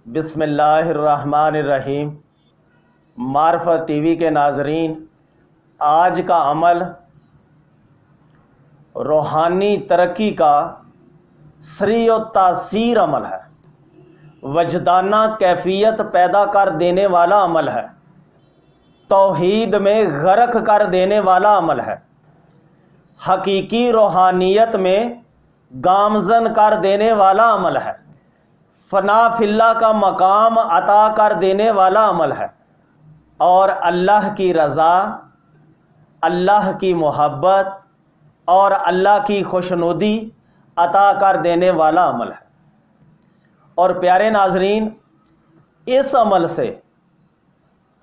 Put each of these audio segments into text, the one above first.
بسم اللہ الرحمن الرحیم۔ معرفت ٹی وی کے ناظرین، آج کا عمل روحانی ترقی کا سریع و تاثیر عمل ہے، وجدانہ کیفیت پیدا کر دینے والا عمل ہے، توحید میں غرق کر دینے والا عمل ہے، حقیقی روحانیت میں گامزن کر دینے والا عمل ہے، فنا فی اللہ کا مقام عطا کر دینے والا عمل ہے، اور اللہ کی رضا، اللہ کی محبت اور اللہ کی خوشنودی عطا کر دینے والا عمل ہے۔ اور پیارے ناظرین، اس عمل سے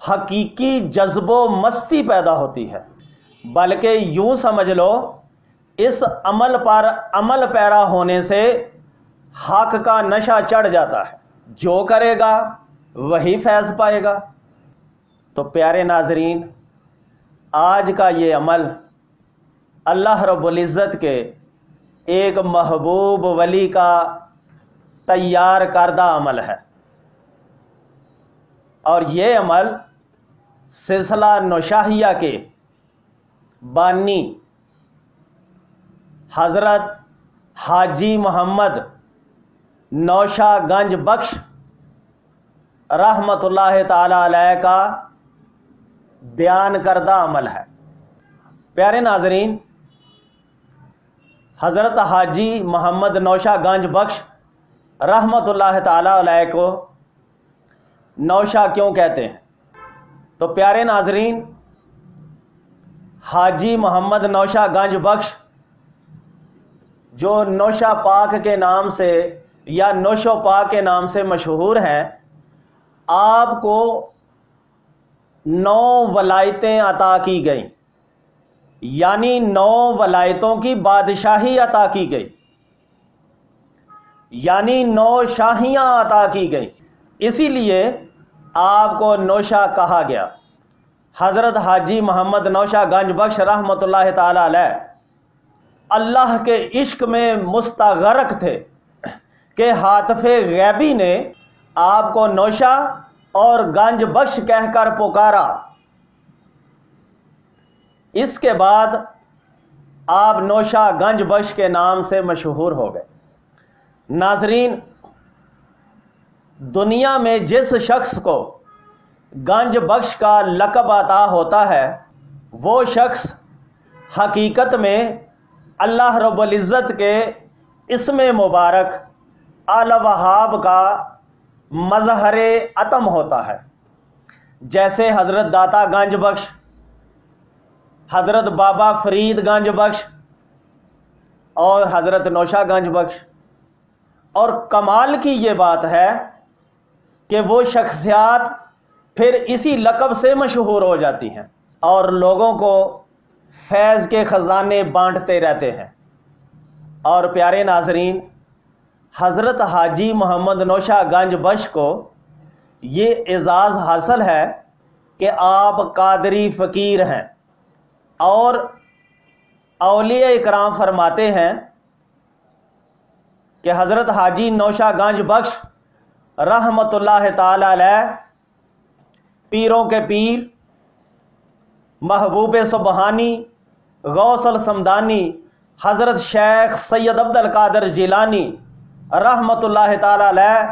حقیقی جذب و مستی پیدا ہوتی ہے، بلکہ یوں سمجھ لو اس عمل پر عمل پیرا ہونے سے حق کا نشہ چڑھ جاتا ہے، جو کرے گا وہی فیض پائے گا۔ تو پیارے ناظرین، آج کا یہ عمل اللہ رب العزت کے ایک محبوب ولی کا تیار کردہ عمل ہے، اور یہ عمل سلسلہ نوشاہیہ کے بانی حضرت حاجی محمد نوشہ گنج بخش رحمۃ اللہ تعالی علیہ کا بیان کردہ عمل ہے۔ پیارے ناظرین، حضرت حاجی محمد نوشہ گنج بخش رحمۃ اللہ تعالی علیہ کو نوشہ کیوں کہتے ہیں؟ تو پیارے ناظرین، حاجی محمد نوشہ گنج بخش جو نوشہ پاک کے نام سے یا نوشو پاک کے نام سے مشہور ہیں، آپ کو 9 ولایتیں عطا کی گئیں، یعنی 9 ولایتوں کی بادشاہی عطا کی گئی، یعنی 9 شاہیاں عطا کی گئیں، اسی لیے آپ کو نوشہ کہا گیا۔ حضرت حاجی محمد نوشہ گنج بخش رحمۃ اللہ تعالی علیہ اللہ کے عشق میں مستغرق تھے کہ ہاتف غیبی نے آپ کو نوشہ اور گنج بخش کہہ کر پکارا۔ اس کے بعد آپ نوشہ گنج بخش کے نام سے مشہور ہو گئے۔ ناظرین، دنیا میں جس شخص کو گنج بخش کا لقب عطا ہوتا ہے، وہ شخص حقیقت میں اللہ رب العزت کے اسم مبارک الوہاب کا مظہر عتم ہوتا ہے، جیسے حضرت داتا گنج بخش، حضرت بابا فرید گنج بخش اور حضرت نوشہ گنج بخش۔ اور کمال کی یہ بات ہے کہ وہ شخصیات پھر اسی لقب سے مشہور ہو جاتی ہیں اور لوگوں کو فیض کے خزانے بانٹتے رہتے ہیں۔ اور پیارے ناظرین، حضرت حاجی محمد نوشہ گنج بخش کو یہ اعزاز حاصل ہے کہ آپ قادری فقیر ہیں، اور اولیاء اکرام فرماتے ہیں کہ حضرت حاجی نوشہ گنج بخش رحمۃ اللہ تعالی علیہ پیروں کے پیر، محبوب سبحانی، غوث السمدانی حضرت شیخ سید عبد القادر جیلانی رحمۃ اللہ تعالی علیہ،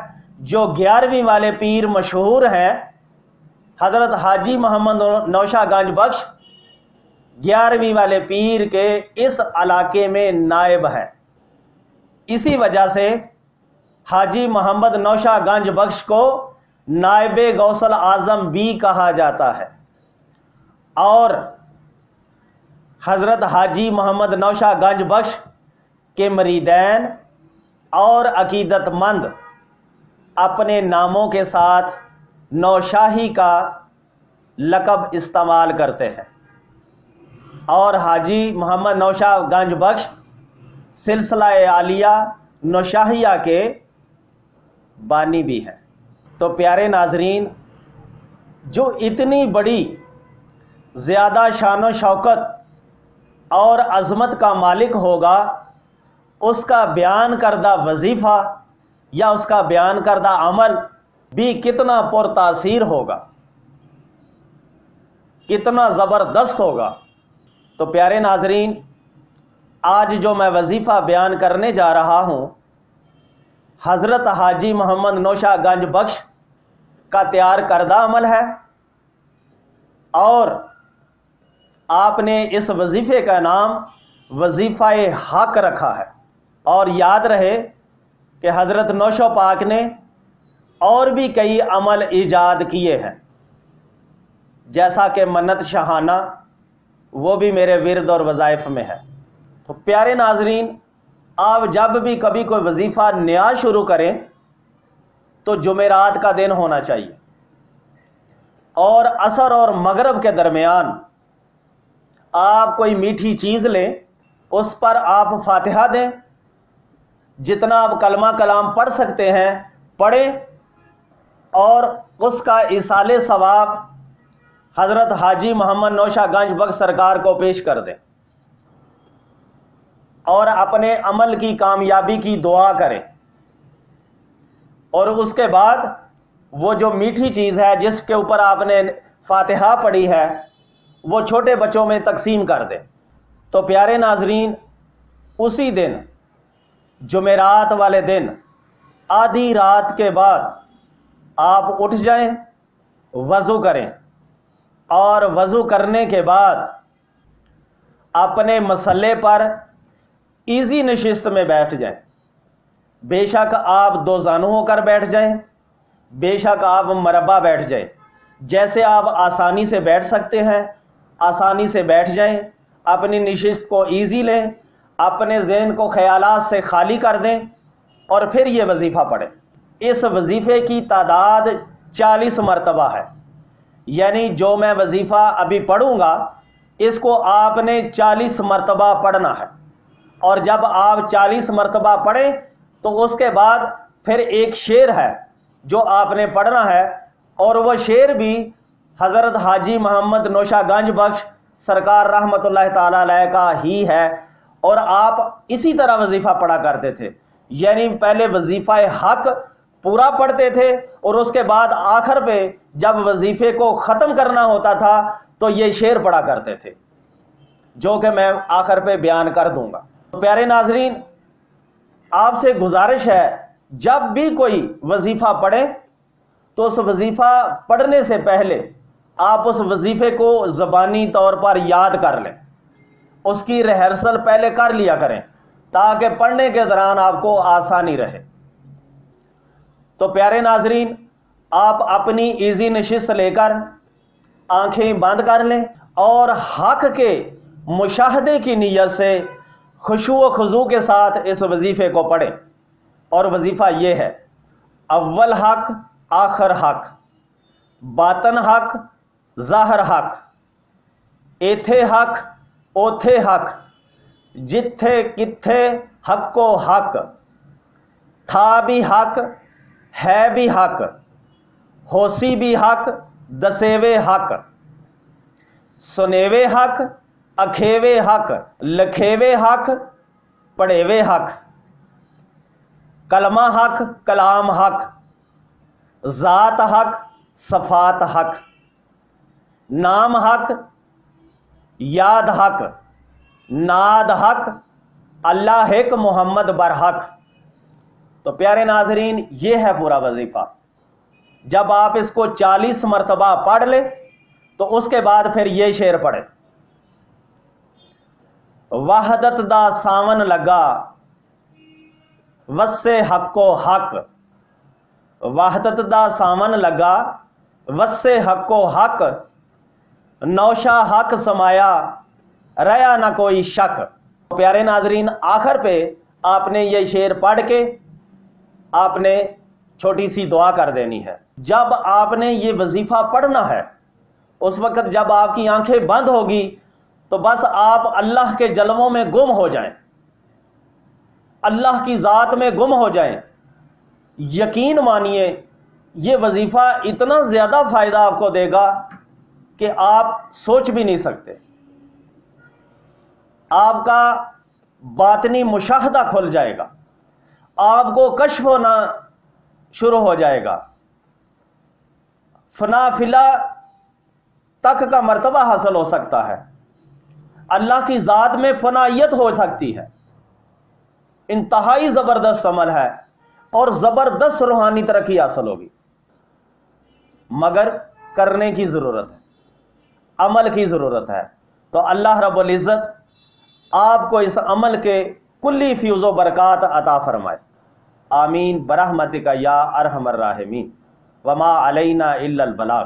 جو 11ویں والے پیر مشہور ہیں، حضرت حاجی محمد نوشہ گنج بخش 11ویں والے پیر کے اس علاقے میں نائب ہے۔ اسی وجہ سے حاجی محمد نوشہ گنج بخش کو نائب غوث الاعظم بھی کہا جاتا ہے۔ اور حضرت حاجی محمد نوشہ گنج بخش کے مریدین اور عقیدت مند اپنے ناموں کے ساتھ نوشاہی کا لقب استعمال کرتے ہیں، اور حاجی محمد نوشہ گنج بخش سلسلہ عالیہ نوشاہیہ کے بانی بھی ہیں۔ تو پیارے ناظرین، جو اتنی بڑی زیادہ شان و شوکت اور عظمت کا مالک ہوگا، اس کا بیان کردہ وظیفہ یا اس کا بیان کردہ عمل بھی کتنا پرتاثیر ہوگا، کتنا زبردست ہوگا۔ تو پیارے ناظرین، آج جو میں وظیفہ بیان کرنے جا رہا ہوں حضرت حاجی محمد نوشہ گنج بخش کا تیار کردہ عمل ہے، اور آپ نے اس وظیفے کا نام وظیفہ حق رکھا ہے۔ اور یاد رہے کہ حضرت نوشہ پاک نے اور بھی کئی عمل ایجاد کیے ہیں، جیسا کہ منت شہانہ، وہ بھی میرے ورد اور وظائف میں ہے۔ تو پیارے ناظرین، آپ جب بھی کبھی کوئی وظیفہ نیا شروع کریں تو جمعرات کا دن ہونا چاہیے، اور عصر اور مغرب کے درمیان آپ کوئی میٹھی چیز لیں، اس پر آپ فاتحہ دیں، جتنا آپ کلمہ کلام پڑھ سکتے ہیں پڑھیں، اور اس کا ایصال ثواب حضرت حاجی محمد نوشہ گنج بخش سرکار کو پیش کر دیں، اور اپنے عمل کی کامیابی کی دعا کریں، اور اس کے بعد وہ جو میٹھی چیز ہے جس کے اوپر آپ نے فاتحہ پڑھی ہے وہ چھوٹے بچوں میں تقسیم کر دیں۔ تو پیارے ناظرین، اسی دن جمعرات والے دن آدھی رات کے بعد آپ اٹھ جائیں، وضو کریں، اور وضو کرنے کے بعد اپنے مصلے پر ایزی نشست میں بیٹھ جائیں۔ بے شک آپ دو زانو ہو کر بیٹھ جائیں، بے شک آپ مربع بیٹھ جائیں، جیسے آپ آسانی سے بیٹھ سکتے ہیں آسانی سے بیٹھ جائیں، اپنی نشست کو ایزی لیں، اپنے ذہن کو خیالات سے خالی کر دیں، اور پھر یہ وظیفہ پڑھیں۔ اس وظیفے کی تعداد 40 مرتبہ ہے، یعنی جو میں وظیفہ ابھی پڑھوں گا اس کو آپ نے 40 مرتبہ پڑھنا ہے، اور جب آپ 40 مرتبہ پڑھیں تو اس کے بعد پھر ایک شعر ہے جو آپ نے پڑھنا ہے، اور وہ شعر بھی حضرت حاجی محمد نوشہ گنج بخش سرکار رحمت اللہ تعالی علیہ کا ہی ہے، اور آپ اسی طرح وظیفہ پڑھا کرتے تھے، یعنی پہلے وظیفہ حق پورا پڑھتے تھے، اور اس کے بعد آخر پہ جب وظیفے کو ختم کرنا ہوتا تھا تو یہ شعر پڑھا کرتے تھے، جو کہ میں آخر پہ بیان کر دوں گا۔ پیارے ناظرین، آپ سے گزارش ہے جب بھی کوئی وظیفہ پڑھیں تو اس وظیفہ پڑھنے سے پہلے آپ اس وظیفے کو زبانی طور پر یاد کر لیں، اس کی ریہرسل پہلے کر لیا کریں تاکہ پڑھنے کے دوران آپ کو آسانی رہے۔ تو پیارے ناظرین، آپ اپنی ایزی نشست لے کر آنکھیں بند کر لیں، اور حق کے مشاہدے کی نیت سے خشوع و خضوع کے ساتھ اس وظیفے کو پڑھیں۔ اور وظیفہ یہ ہے: اول حق آخر حق، باطن حق ظاہر حق، ایتھے حق اوتھے حق، جتھے کتھے حق و حق، تھا بھی حق ہے بھی حق، ہوسی بھی حق دسیوے حق، سنیوے حق اکھیوے حق، لکھیوے حق پڑھیوے حق، کلمہ حق کلام حق، ذات حق صفات حق، نام حق یاد حق، ناد حق اللہ حق محمد برحق۔ تو پیارے ناظرین، یہ ہے پورا وظیفہ۔ جب آپ اس کو 40 مرتبہ پڑھ لیں تو اس کے بعد پھر یہ شعر پڑھیں: وحدت دا ساون لگا وسے حق و حق، وحدت دا ساون لگا وسے حق و حق، نوشہ حق سمایا ریا نہ کوئی شک۔ پیارے ناظرین، آخر پہ آپ نے یہ شعر پڑھ کے آپ نے چھوٹی سی دعا کر دینی ہے۔ جب آپ نے یہ وظیفہ پڑھنا ہے اس وقت جب آپ کی آنکھیں بند ہوگی تو بس آپ اللہ کے جلووں میں گم ہو جائیں، اللہ کی ذات میں گم ہو جائیں۔ یقین مانیے یہ وظیفہ اتنا زیادہ فائدہ آپ کو دے گا کہ آپ سوچ بھی نہیں سکتے۔ آپ کا باطنی مشاہدہ کھل جائے گا، آپ کو کشف ہونا شروع ہو جائے گا، فنا فلا تک کا مرتبہ حاصل ہو سکتا ہے، اللہ کی ذات میں فنائیت ہو سکتی ہے۔ انتہائی زبردست عمل ہے اور زبردست روحانی ترقی حاصل ہوگی، مگر کرنے کی ضرورت ہے، عمل کی ضرورت ہے۔ تو اللہ رب العزت آپ کو اس عمل کے کلی فیوز و برکات عطا فرمائے، آمین برحمتک یا ارحم الراحمین۔ وما علینا الا البلاغ۔